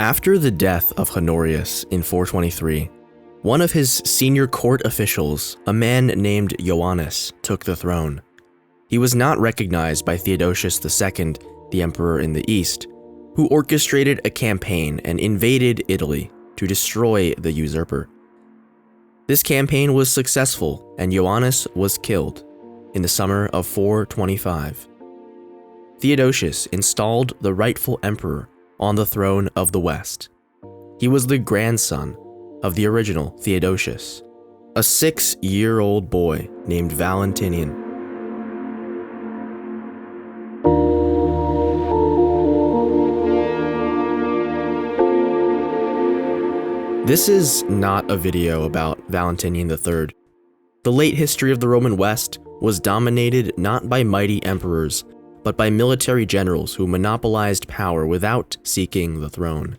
After the death of Honorius in 423, one of his senior court officials, a man named Ioannis, took the throne. He was not recognized by Theodosius II, the emperor in the east, who orchestrated a campaign and invaded Italy to destroy the usurper. This campaign was successful, and Ioannis was killed in the summer of 425. Theodosius installed the rightful emperor on the throne of the West. He was the grandson of the original Theodosius, a 6-year-old boy named Valentinian. This is not a video about Valentinian III. The late history of the Roman West was dominated not by mighty emperors, but by military generals who monopolized power without seeking the throne.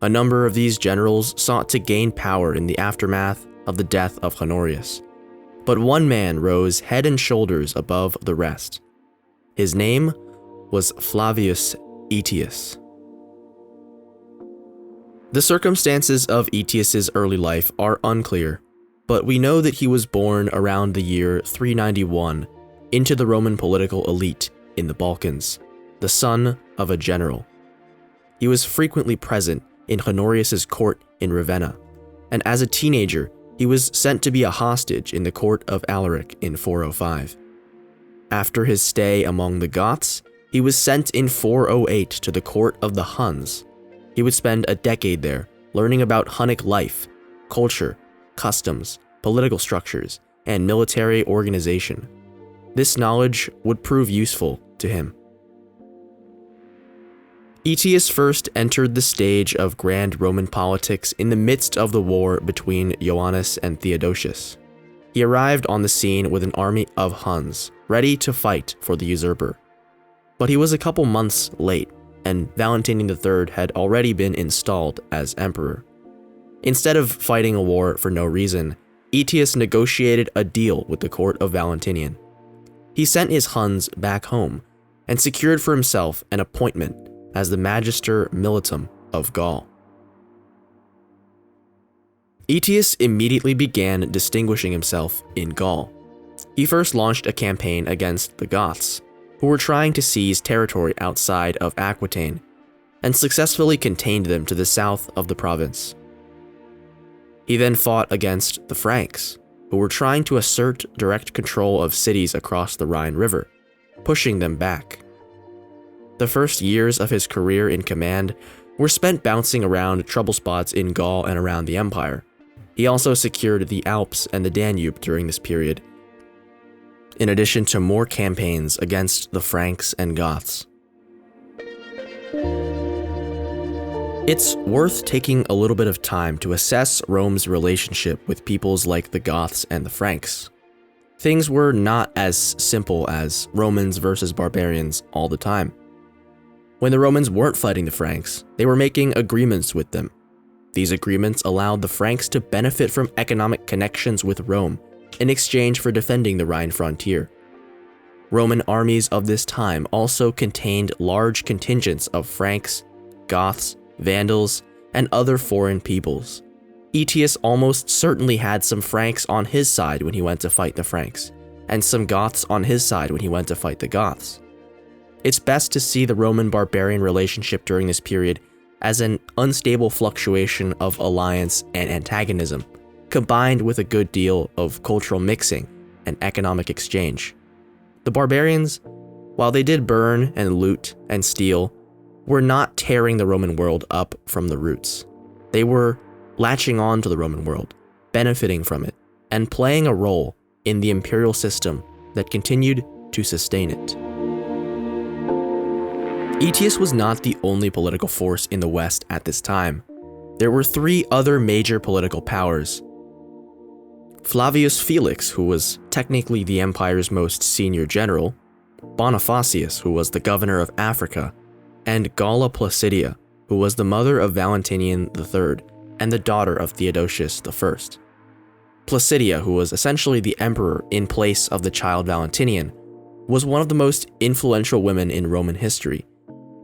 A number of these generals sought to gain power in the aftermath of the death of Honorius, but one man rose head and shoulders above the rest. His name was Flavius Aetius. The circumstances of Aetius's early life are unclear, but we know that he was born around the year 391 into the Roman political elite in the Balkans, the son of a general. He was frequently present in Honorius's court in Ravenna, and as a teenager, he was sent to be a hostage in the court of Alaric in 405. After his stay among the Goths, he was sent in 408 to the court of the Huns. He would spend a decade there, learning about Hunnic life, culture, customs, political structures, and military organization. This knowledge would prove useful to him. Aetius first entered the stage of grand Roman politics in the midst of the war between Ioannis and Theodosius. He arrived on the scene with an army of Huns, ready to fight for the usurper. But he was a couple months late, and Valentinian III had already been installed as emperor. Instead of fighting a war for no reason, Aetius negotiated a deal with the court of Valentinian. He sent his Huns back home and secured for himself an appointment as the Magister Militum of Gaul. Aetius immediately began distinguishing himself in Gaul. He first launched a campaign against the Goths, who were trying to seize territory outside of Aquitaine, and successfully contained them to the south of the province. He then fought against the Franks, who were trying to assert direct control of cities across the Rhine River, pushing them back. The first years of his career in command were spent bouncing around trouble spots in Gaul and around the empire. He also secured the Alps and the Danube during this period, in addition to more campaigns against the Franks and Goths. It's worth taking a little bit of time to assess Rome's relationship with peoples like the Goths and the Franks. Things were not as simple as Romans versus barbarians all the time. When the Romans weren't fighting the Franks, they were making agreements with them. These agreements allowed the Franks to benefit from economic connections with Rome in exchange for defending the Rhine frontier. Roman armies of this time also contained large contingents of Franks, Goths, Vandals, and other foreign peoples. Aetius almost certainly had some Franks on his side when he went to fight the Franks, and some Goths on his side when he went to fight the Goths. It's best to see the Roman-barbarian relationship during this period as an unstable fluctuation of alliance and antagonism, combined with a good deal of cultural mixing and economic exchange. The barbarians, while they did burn and loot and steal, were not tearing the Roman world up from the roots. They were latching on to the Roman world, benefiting from it, and playing a role in the imperial system that continued to sustain it. Aetius was not the only political force in the West at this time. There were 3 other major political powers. Flavius Felix, who was technically the empire's most senior general, Bonifacius, who was the governor of Africa, and Galla Placidia, who was the mother of Valentinian III and the daughter of Theodosius I. Placidia, who was essentially the emperor in place of the child Valentinian, was one of the most influential women in Roman history.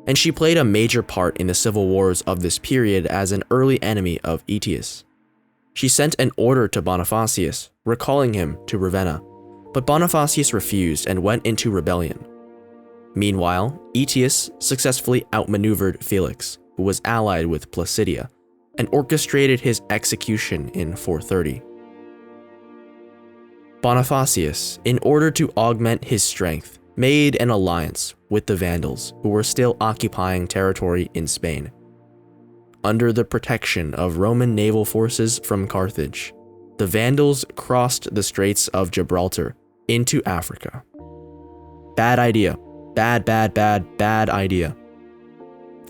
and she played a major part in the civil wars of this period as an early enemy of Aetius. She sent an order to Bonifacius, recalling him to Ravenna, but Bonifacius refused and went into rebellion. Meanwhile, Aetius successfully outmaneuvered Felix, who was allied with Placidia, and orchestrated his execution in 430. Bonifacius, in order to augment his strength, made an alliance with the Vandals, who were still occupying territory in Spain. Under the protection of Roman naval forces from Carthage, the Vandals crossed the Straits of Gibraltar into Africa. Bad idea. Bad idea.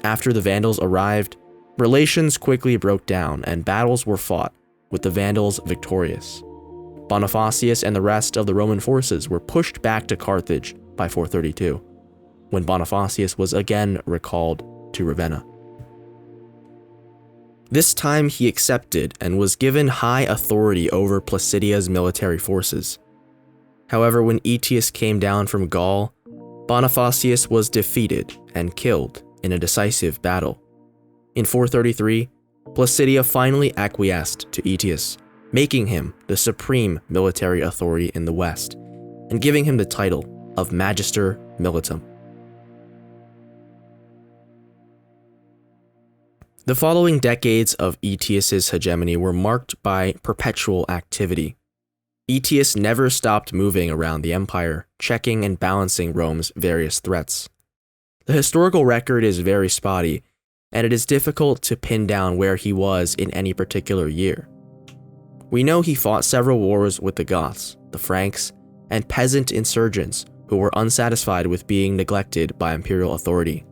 After the Vandals arrived, relations quickly broke down and battles were fought, with the Vandals victorious. Bonifacius and the rest of the Roman forces were pushed back to Carthage by 432, when Bonifacius was again recalled to Ravenna. This time he accepted and was given high authority over Placidia's military forces. However, when Aetius came down from Gaul, Bonifacius was defeated and killed in a decisive battle. In 433, Placidia finally acquiesced to Aetius, making him the supreme military authority in the West, and giving him the title of Magister Militum. The following decades of Aetius's hegemony were marked by perpetual activity. Aetius never stopped moving around the empire, checking and balancing Rome's various threats. The historical record is very spotty, and it is difficult to pin down where he was in any particular year. We know he fought several wars with the Goths, the Franks, and peasant insurgents who were unsatisfied with being neglected by imperial authority.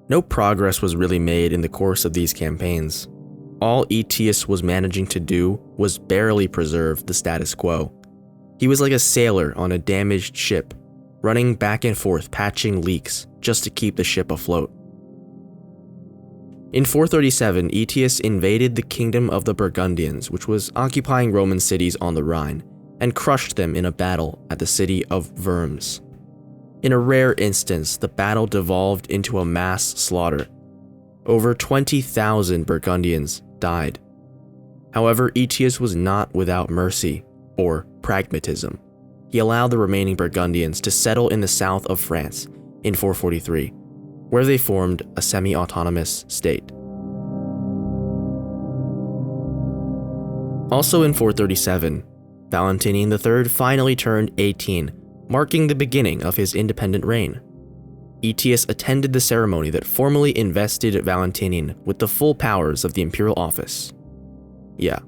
No progress was really made in the course of these campaigns. All Aetius was managing to do was barely preserve the status quo. He was like a sailor on a damaged ship, running back and forth patching leaks just to keep the ship afloat. In 437, Aetius invaded the kingdom of the Burgundians, which was occupying Roman cities on the Rhine, and crushed them in a battle at the city of Worms. In a rare instance, the battle devolved into a mass slaughter. Over 20,000 Burgundians died. However, Aetius was not without mercy or pragmatism. He allowed the remaining Burgundians to settle in the south of France in 443, where they formed a semi-autonomous state. Also in 437, Valentinian III finally turned 18, marking the beginning of his independent reign. Aetius attended the ceremony that formally invested Valentinian with the full powers of the imperial office. Yeah,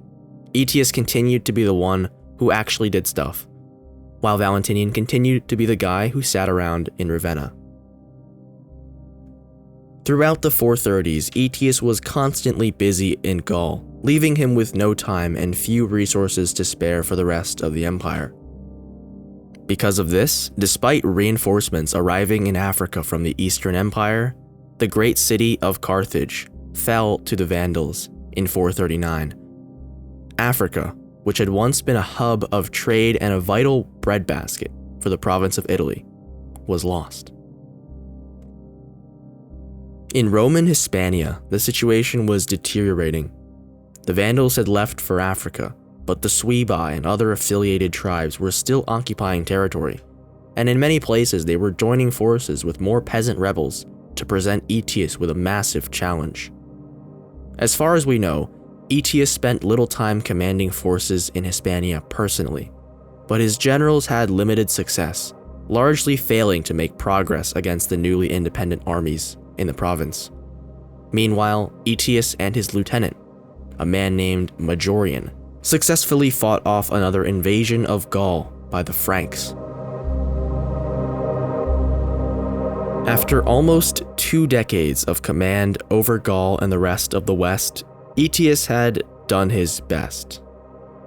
Aetius continued to be the one who actually did stuff, while Valentinian continued to be the guy who sat around in Ravenna. Throughout the 430s, Aetius was constantly busy in Gaul, leaving him with no time and few resources to spare for the rest of the empire. Because of this, despite reinforcements arriving in Africa from the Eastern Empire, the great city of Carthage fell to the Vandals in 439. Africa, which had once been a hub of trade and a vital breadbasket for the province of Italy, was lost. In Roman Hispania, the situation was deteriorating. The Vandals had left for Africa, but the Suebi and other affiliated tribes were still occupying territory, and in many places they were joining forces with more peasant rebels to present Aetius with a massive challenge. As far as we know, Aetius spent little time commanding forces in Hispania personally, but his generals had limited success, largely failing to make progress against the newly independent armies in the province. Meanwhile, Aetius and his lieutenant, a man named Majorian, successfully fought off another invasion of Gaul by the Franks. After almost 2 decades of command over Gaul and the rest of the West, Aetius had done his best.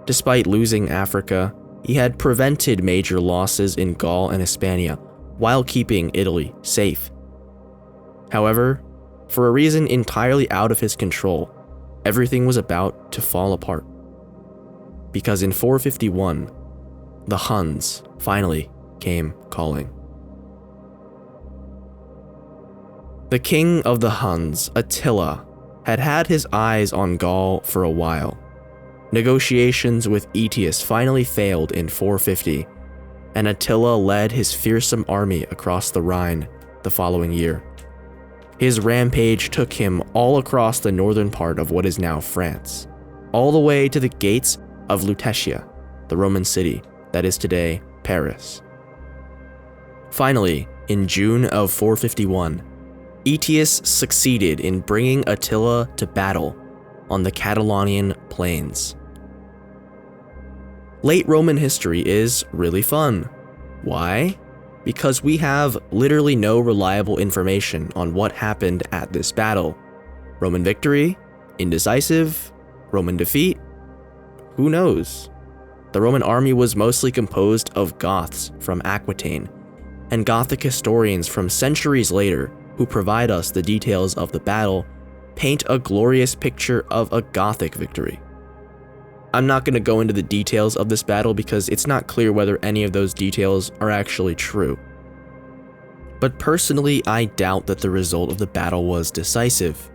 Despite losing Africa, he had prevented major losses in Gaul and Hispania while keeping Italy safe. However, for a reason entirely out of his control, everything was about to fall apart. Because in 451, the Huns finally came calling. The king of the Huns, Attila, had had his eyes on Gaul for a while. Negotiations with Aetius finally failed in 450, and Attila led his fearsome army across the Rhine the following year. His rampage took him all across the northern part of what is now France, all the way to the gates of Lutetia, the Roman city that is today Paris. Finally, in June of 451, Aetius succeeded in bringing Attila to battle on the Catalonian plains. Late Roman history is really fun. Why? Because we have literally no reliable information on what happened at this battle. Roman victory? Indecisive? Roman defeat? Who knows? The Roman army was mostly composed of Goths from Aquitaine, and Gothic historians from centuries later who provide us the details of the battle paint a glorious picture of a Gothic victory. I'm not going to go into the details of this battle because it's not clear whether any of those details are actually true. But personally, I doubt that the result of the battle was decisive.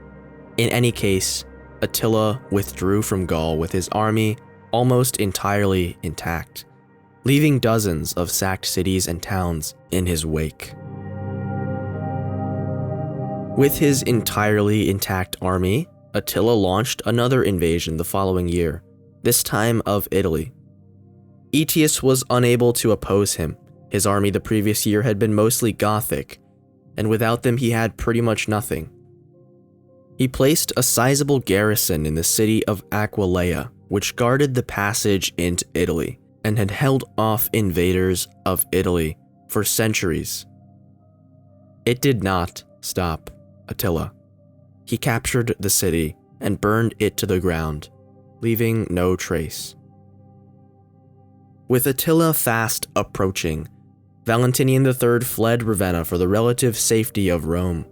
In any case, Attila withdrew from Gaul with his army almost entirely intact, leaving dozens of sacked cities and towns in his wake. With his entirely intact army, Attila launched another invasion the following year, this time of Italy. Aetius was unable to oppose him. His army the previous year had been mostly Gothic, and without them he had pretty much nothing. He placed a sizable garrison in the city of Aquileia, which guarded the passage into Italy, and had held off invaders of Italy for centuries. It did not stop Attila. He captured the city and burned it to the ground, leaving no trace. With Attila fast approaching, Valentinian III fled Ravenna for the relative safety of Rome.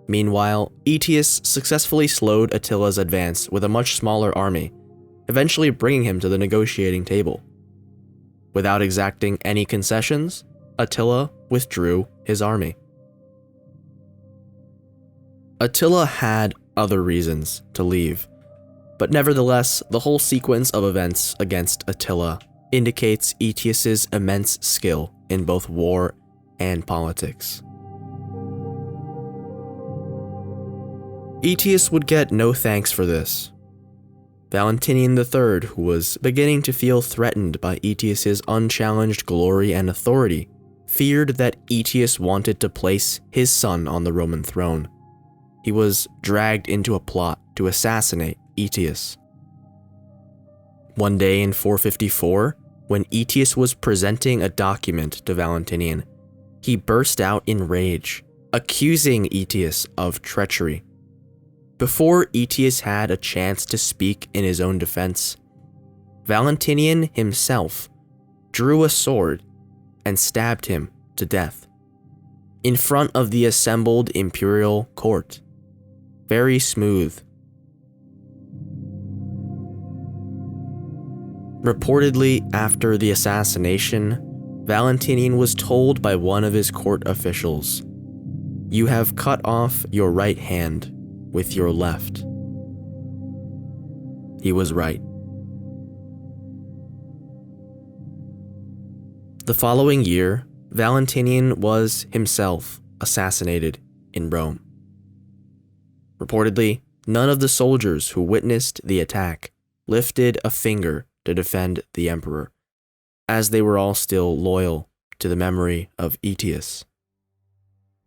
Meanwhile, Aetius successfully slowed Attila's advance with a much smaller army, eventually bringing him to the negotiating table. Without exacting any concessions, Attila withdrew his army. Attila had other reasons to leave, but nevertheless, the whole sequence of events against Attila indicates Aetius's immense skill in both war and politics. Aetius would get no thanks for this. Valentinian III, who was beginning to feel threatened by Aetius's unchallenged glory and authority, feared that Aetius wanted to place his son on the Roman throne. He was dragged into a plot to assassinate Aetius. One day in 454, when Aetius was presenting a document to Valentinian, he burst out in rage, accusing Aetius of treachery. Before Aetius had a chance to speak in his own defense, Valentinian himself drew a sword and stabbed him to death in front of the assembled imperial court. Very smooth. Reportedly, after the assassination, Valentinian was told by one of his court officials, "You have cut off your right hand with your left." He was right. The following year, Valentinian was himself assassinated in Rome. Reportedly, none of the soldiers who witnessed the attack lifted a finger to defend the emperor, as they were all still loyal to the memory of Aetius.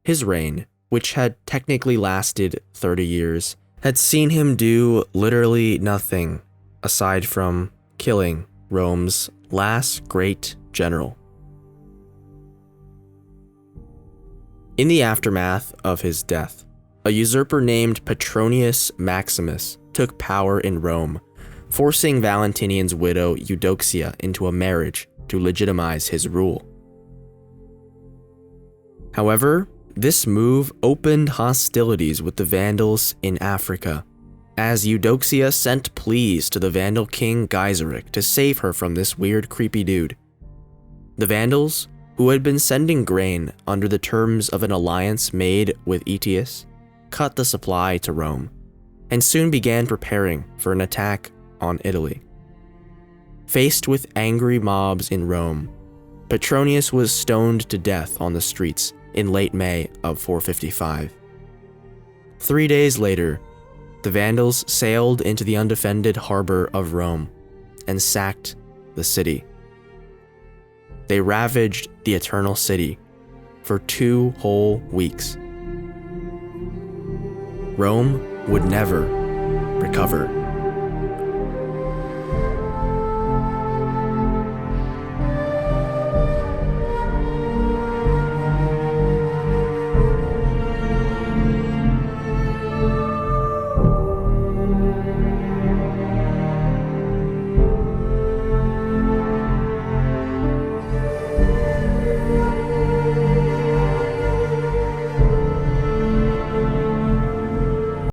His reign, which had technically lasted 30 years, had seen him do literally nothing aside from killing Rome's last great general. In the aftermath of his death, a usurper named Petronius Maximus took power in Rome, forcing Valentinian's widow Eudoxia into a marriage to legitimize his rule. However, this move opened hostilities with the Vandals in Africa, as Eudoxia sent pleas to the Vandal king Gaiseric to save her from this weird, creepy dude. The Vandals who had been sending grain under the terms of an alliance made with Aetius, cut the supply to Rome, and soon began preparing for an attack on Italy. Faced with angry mobs in Rome, Petronius was stoned to death on the streets in late May of 455. 3 days later, the Vandals sailed into the undefended harbor of Rome and sacked the city. They ravaged the Eternal City for 2 whole weeks. Rome would never recover.